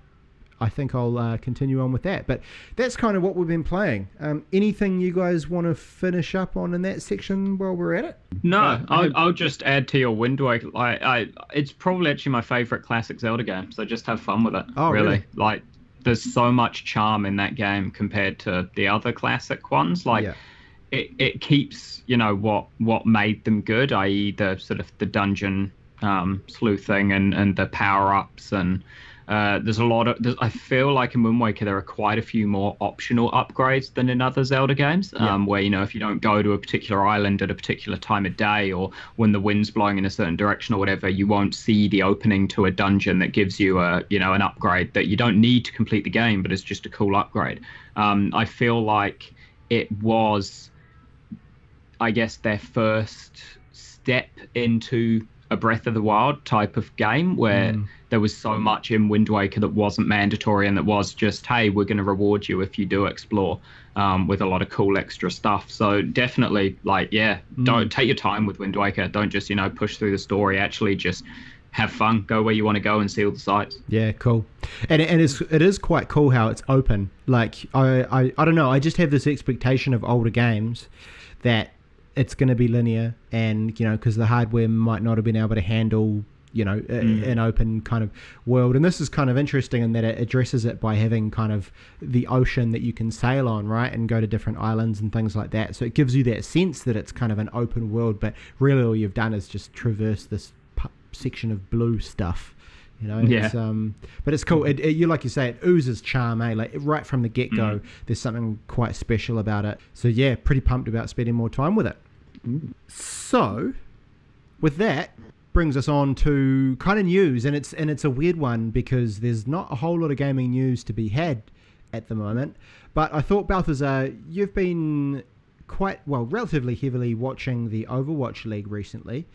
I think I'll continue on with that. But that's kind of what we've been playing. Anything you guys want to finish up on in that section while we're at it? No, I'll just add to your Wind Waker. It's probably actually my favorite classic Zelda game, so just have fun with it. Oh, really? Like, there's so much charm in that game compared to the other classic ones. Like, it keeps, what made them good, i.e. the sort of the dungeon sleuthing and the power-ups, and there's a lot of, I feel like in Wind Waker there are quite a few more optional upgrades than in other Zelda games, where if you don't go to a particular island at a particular time of day, or when the wind's blowing in a certain direction or whatever, you won't see the opening to a dungeon that gives you an upgrade that you don't need to complete the game, but it's just a cool upgrade. I feel like it was, I guess, their first step into a Breath of the Wild type of game, where there was so much in Wind Waker that wasn't mandatory, and that was just, hey, we're going to reward you if you do explore, with a lot of cool extra stuff. So definitely, don't take your time with Wind Waker. Don't just push through the story. Actually, just have fun, go where you want to go, and see all the sights. Yeah, cool. And it is quite cool how it's open. Like, I don't know, I just have this expectation of older games that it's going to be linear, and because the hardware might not have been able to handle an open kind of world. And this is kind of interesting in that it addresses it by having kind of the ocean that you can sail on, right, and go to different islands and things like that. So it gives you that sense that it's kind of an open world, but really all you've done is just traverse this section of blue stuff. But it's cool. You, like you say, it oozes charm, like right from the get-go. There's something quite special about it. So yeah, pretty pumped about spending more time with it. So with that brings us on to kind of news, and it's a weird one because there's not a whole lot of gaming news to be had at the moment. But I thought, Balthazar, you've been relatively heavily watching the Overwatch League recently.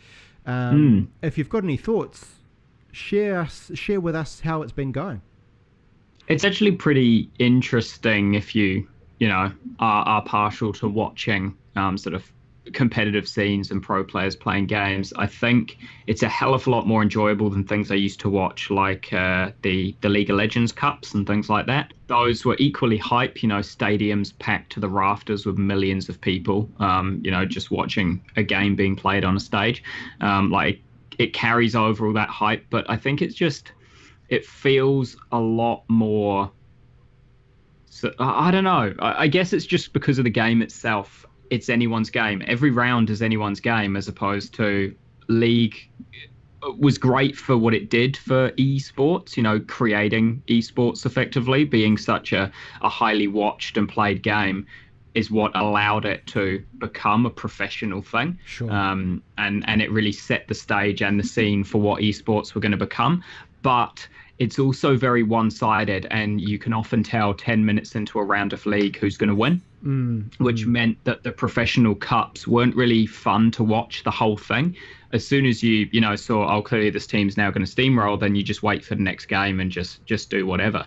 If you've got any thoughts, share with us how it's been going. It's actually pretty interesting if you are partial to watching sort of competitive scenes and pro players playing games. I think it's a hell of a lot more enjoyable than things I used to watch, like the League of Legends Cups and things like that. Those were equally hype, stadiums packed to the rafters with millions of people, just watching a game being played on a stage. It carries over all that hype, but I think it feels a lot more, so I don't know. I guess it's just because of the game itself. It's anyone's game. Every round is anyone's game, as opposed to League was great for what it did for esports, creating esports effectively, being such a highly watched and played game is what allowed it to become a professional thing. Sure. And it really set the stage and the scene for what esports were going to become. But it's also very one-sided, and you can often tell 10 minutes into a round of League who's going to win, which meant that the professional cups weren't really fun to watch the whole thing. As soon as you saw, clearly this team's now going to steamroll, then you just wait for the next game and just do whatever.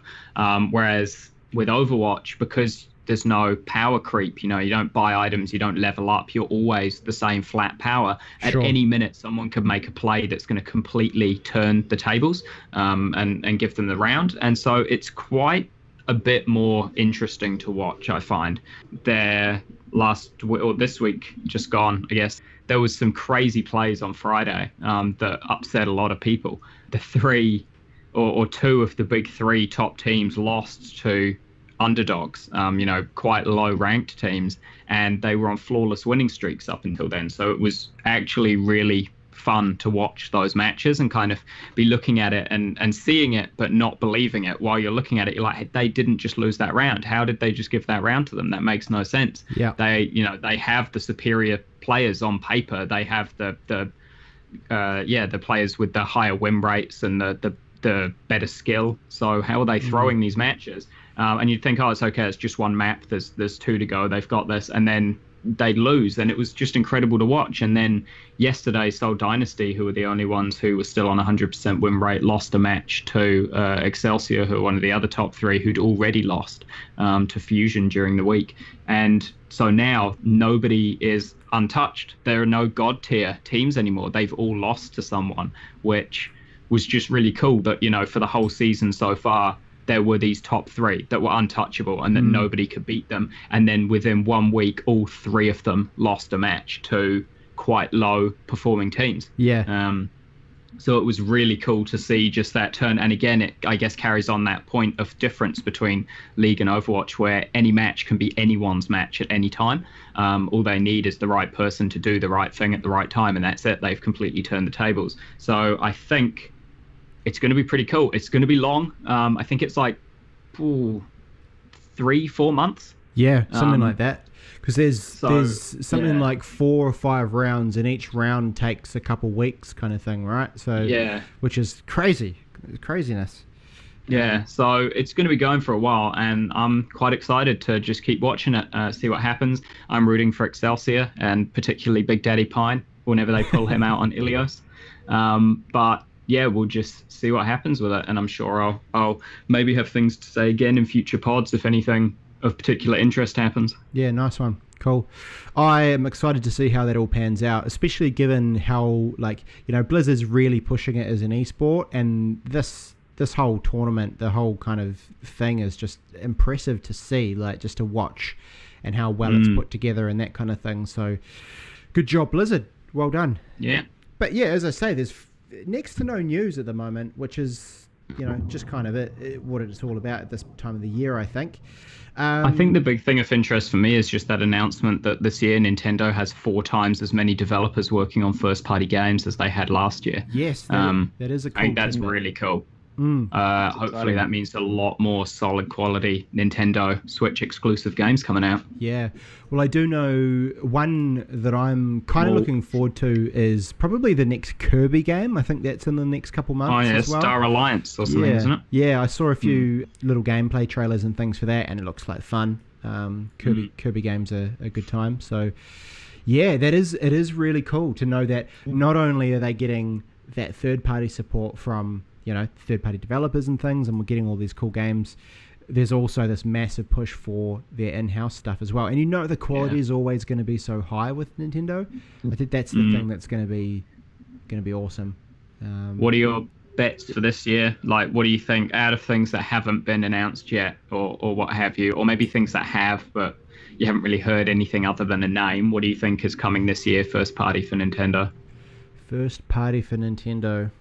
Whereas with Overwatch, because there's no power creep, you don't buy items, you don't level up, you're always the same flat power. At any minute someone could make a play that's going to completely turn the tables, and give them the round. And so it's quite a bit more interesting to watch, I find. This week just gone, I guess, there was some crazy plays on Friday that upset a lot of people. The three or two of the big three top teams lost to underdogs, quite low ranked teams, and they were on flawless winning streaks up until then. So it was actually really fun to watch those matches and kind of be looking at it and seeing it but not believing it. While you're looking at it, you're like, hey, they didn't just lose that round. How did they just give that round to them? That makes no sense. Yeah. They have the superior players on paper. They have the players with the higher win rates and the better skill. So how are they throwing these matches? And you'd think, it's okay, it's just one map, there's two to go, they've got this, and then they'd lose, and it was just incredible to watch. And then yesterday, Seoul Dynasty, who were the only ones who were still on 100% win rate, lost a match to Excelsior, who are one of the other top three, who'd already lost to Fusion during the week. And so now nobody is untouched. There are no god tier teams anymore. They've all lost to someone, which was just really cool that, you know, for the whole season so far, there were these top three that were untouchable and that nobody could beat them. And then within 1 week, all three of them lost a match to quite low performing teams. Yeah. So it was really cool to see just that turn. And again, it, I guess, carries on that point of difference between League and Overwatch, where any match can be anyone's match at any time. All they need is the right person to do the right thing at the right time, and that's it. They've completely turned the tables. So I think it's going to be pretty cool. It's going to be long. I think it's like 3-4 months. Yeah, something like that. Because there's something like 4 or 5 rounds, and each round takes a couple weeks, kind of thing, right? So which is craziness. Yeah, so it's going to be going for a while, and I'm quite excited to just keep watching it, see what happens. I'm rooting for Excelsior, and particularly Big Daddy Pine, whenever they pull him out on Ilios. But yeah, we'll just see what happens with it, and I'm sure I'll maybe have things to say again in future pods if anything of particular interest happens. Yeah, nice one. Cool. I am excited to see how that all pans out, especially given how, like, you know, Blizzard's really pushing it as an esport, and this whole tournament, the whole kind of thing is just impressive to see, like, just to watch, and how well it's put together and that kind of thing. So good job, Blizzard. Well done. Yeah. But yeah, as I say, there's next to no news at the moment, which is, you know, just kind of what it's all about at this time of the year, I think. I think the big thing of interest for me is just that announcement that this year Nintendo has 4 times as many developers working on first-party games as they had last year. Yes, that is a cool I think that's really cool. Hopefully that means a lot more solid quality Nintendo Switch exclusive games coming out. Yeah. Well, I do know one that I'm kind of looking forward to is probably the next Kirby game. I think that's in the next couple months as well. Star Alliance or something, isn't it? Yeah, I saw a few little gameplay trailers and things for that, and it looks like fun. Kirby games are a good time. So yeah, it is really cool to know that not only are they getting that third-party support from, you know, third-party developers and things, and we're getting all these cool games, there's also this massive push for their in-house stuff as well. And you know the quality is always going to be so high with Nintendo. I think that's the thing that's going to be awesome. What are your bets for this year? Like, what do you think out of things that haven't been announced yet, or what have you, or maybe things that have, but you haven't really heard anything other than a name? What do you think is coming this year, first party for Nintendo? First party for Nintendo.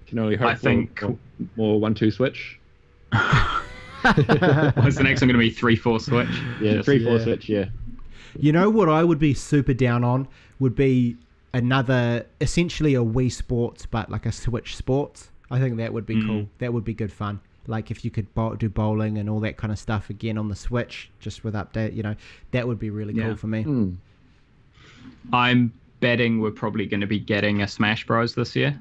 Can only hope for more 1-2 Switch. What's the next one going to be? 3-4 Switch? Yeah, 3-4 Switch, yeah. You know what I would be super down on would be another, essentially a Wii Sports, but like a Switch Sports. I think that would be cool. That would be good fun. Like if you could do bowling and all that kind of stuff again on the Switch, just with update, you know, that would be really cool for me. I'm betting we're probably going to be getting a Smash Bros this year.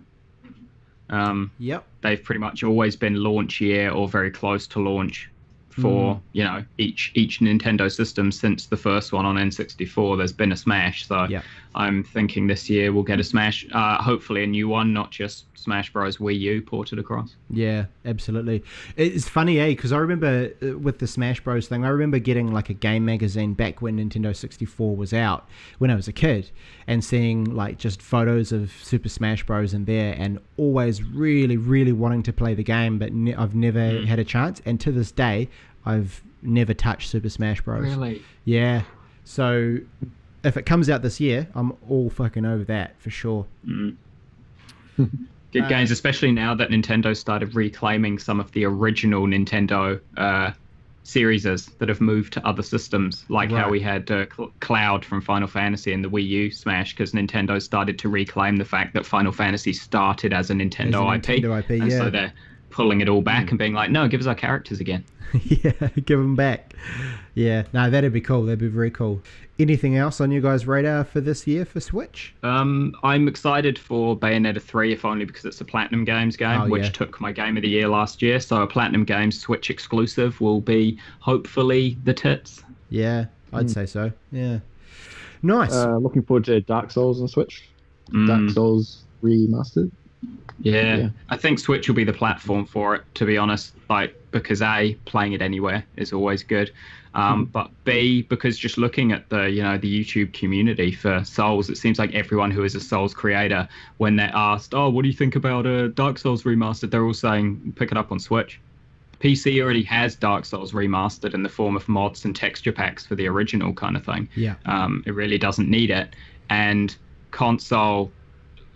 Yep. They've pretty much always been launch year or very close to launch for you know, each Nintendo system since the first one on N64. There's been a Smash, so I'm thinking this year we'll get a Smash, hopefully a new one, not just Smash Bros Wii U ported across. Yeah, absolutely. It's funny, because I remember with the Smash Bros thing, I remember getting like a game magazine back when Nintendo 64 was out when I was a kid, and seeing like just photos of Super Smash Bros in there, and always really, really wanting to play the game, but I've never had a chance, and to this day I've never touched Super Smash Bros. Really? Yeah. So if it comes out this year, I'm all fucking over that for sure. Good games, especially now that Nintendo started reclaiming some of the original Nintendo series that have moved to other systems, like how we had Cloud from Final Fantasy and the Wii U Smash, because Nintendo started to reclaim the fact that Final Fantasy started as a Nintendo IP, and so they're pulling it all back and being like, no, give us our characters again. Yeah, give them back. Yeah, no, that'd be cool. That'd be very cool. Anything else on you guys' radar for this year for Switch? I'm excited for Bayonetta 3, if only because it's a Platinum Games game, which took my Game of the Year last year. So a Platinum Games Switch exclusive will be hopefully the tits. Yeah, I'd say so. Yeah. Nice. Looking forward to Dark Souls on Switch. Dark Souls remastered. Yeah, I think Switch will be the platform for it, to be honest. Like, because A, playing it anywhere is always good, but B, because just looking at the the YouTube community for Souls, it seems like everyone who is a Souls creator, when they're asked, "Oh, what do you think about Dark Souls remastered?" they're all saying, "Pick it up on Switch." PC already has Dark Souls remastered in the form of mods and texture packs for the original kind of thing. Yeah, it really doesn't need it, and console.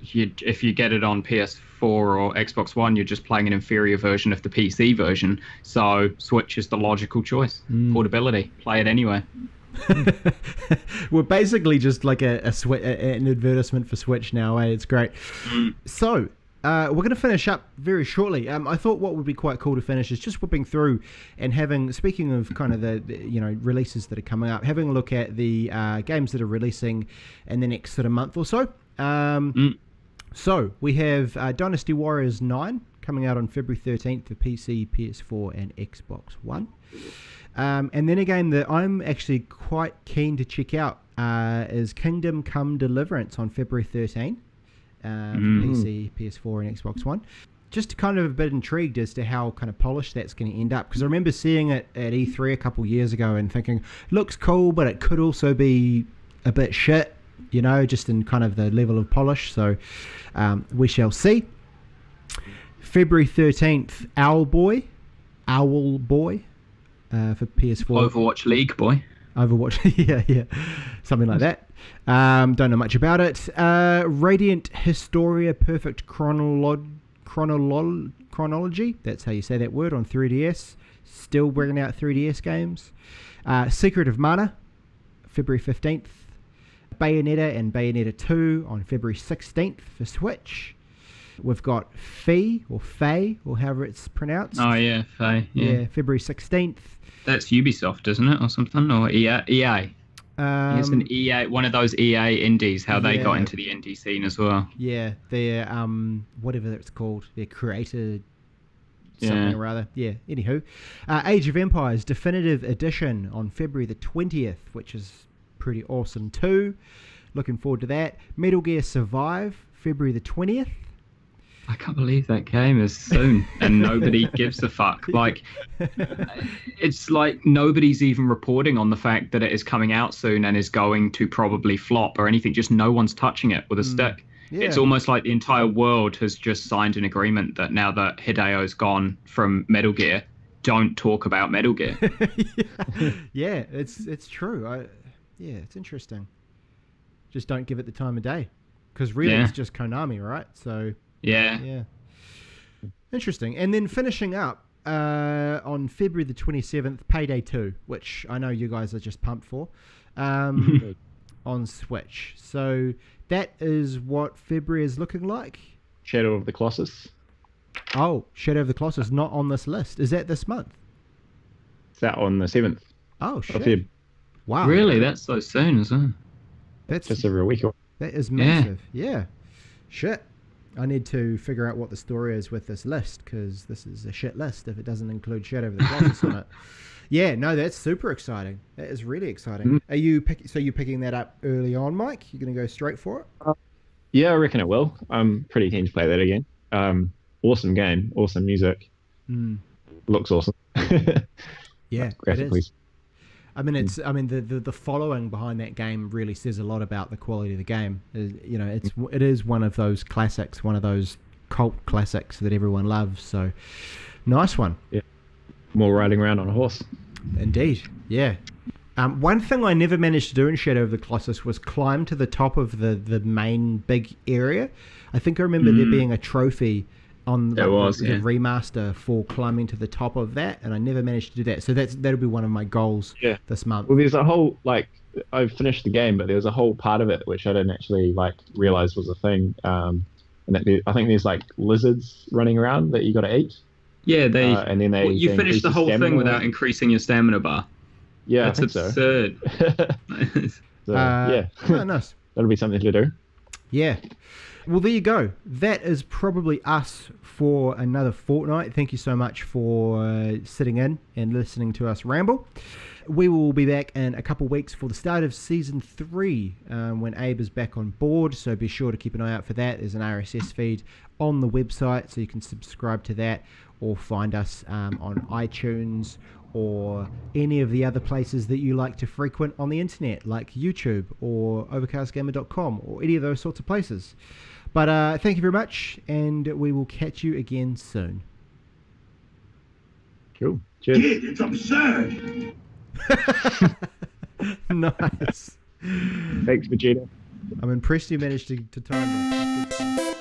If you get it on PS4 or Xbox One, you're just playing an inferior version of the PC version. So Switch is the logical choice. Portability, play it anywhere. We're basically just like an advertisement for Switch now. It's great. So we're going to finish up very shortly. I thought what would be quite cool to finish is just whipping through and having, speaking of kind of the releases that are coming up, having a look at the games that are releasing in the next sort of month or so. So we have Dynasty Warriors 9 coming out on February 13th for PC, PS4 and Xbox One. And then a game that I'm actually quite keen to check out is Kingdom Come Deliverance on February 13th for PC, PS4 and Xbox One. Just kind of a bit intrigued as to how kind of polished that's going to end up, because I remember seeing it at E3 a couple years ago and thinking, looks cool, but it could also be a bit shit. Just in kind of the level of polish. So we shall see. February 13th, Owl Boy for PS4. Overwatch League Boy. Overwatch, yeah. Something like that. Don't know much about it. Radiant Historia Perfect Chronology. That's how you say that word, on 3DS. Still bringing out 3DS games. Secret of Mana, February 15th. Bayonetta and Bayonetta 2 on February 16th for Switch. We've got Fae or however it's pronounced. Oh yeah, Fae. Yeah, February 16th. That's Ubisoft, isn't it, or something, or EA? It's an EA, one of those EA indies. How they got into the indie scene as well. Yeah, their whatever it's called, their creator something or other. Yeah. Anywho, Age of Empires Definitive Edition on February the 20th, which is pretty awesome too. Looking forward to that. Metal Gear Survive, February the 20th. I can't believe that game is soon and nobody gives a fuck. Like, it's like nobody's even reporting on the fact that it is coming out soon and is going to probably flop or anything. Just no one's touching it with a stick. Yeah. It's almost like the entire world has just signed an agreement that now that Hideo's gone from Metal Gear, don't talk about Metal Gear. Yeah, it's true. It's interesting. Just don't give it the time of day, because really it's just Konami, right? So yeah, interesting. And then finishing up on February the 27th, Payday 2, which I know you guys are just pumped for, on Switch. So that is what February is looking like. Shadow of the Colossus. Oh, Shadow of the Colossus not on this list. Is that this month? It's out on the 7th. Oh shit! Wow. Really? That's so soon, isn't it? That's just over a week. That is massive. Yeah. Shit. I need to figure out what the story is with this list, because this is a shit list if it doesn't include Shadow of the Colossus on it. Yeah, no, that's super exciting. That is really exciting. Are you you're picking that up early on, Mike? You're going to go straight for it? Yeah, I reckon it will. I'm pretty keen to play that again. Awesome game, awesome music. Looks awesome. Yeah, graphically. it is. I mean, the following behind that game really says a lot about the quality of the game. It is one of those classics, one of those cult classics that everyone loves. So, nice one. Yeah, more riding around on a horse. Indeed, yeah. One thing I never managed to do in Shadow of the Colossus was climb to the top of the main big area. I think I remember there being a trophy on the remaster for climbing to the top of that, and I never managed to do that. So that'll be one of my goals this month. Well, there's a whole, I finished the game, but there was a whole part of it which I didn't actually realize was a thing. And I think there's lizards running around that you got to eat. Yeah, and then you finished the whole thing without increasing your stamina bar. Yeah, that's absurd. Yeah, oh, nice. That'll be something to do. Yeah. Well, there you go. That is probably us for another fortnight. Thank you so much for sitting in and listening to us ramble. we will be back in a couple weeks for the start of season 3 when Abe is back on board. So be sure to keep an eye out for that. There's an RSS feed on the website, so you can subscribe to that or find us on iTunes or any of the other places that you like to frequent on the internet, like YouTube or overcastgamer.com or any of those sorts of places. But thank you very much, and we will catch you again soon. Cool. Cheers. Kid, it's absurd. Nice. Thanks, Vegeta. I'm impressed you managed to time that.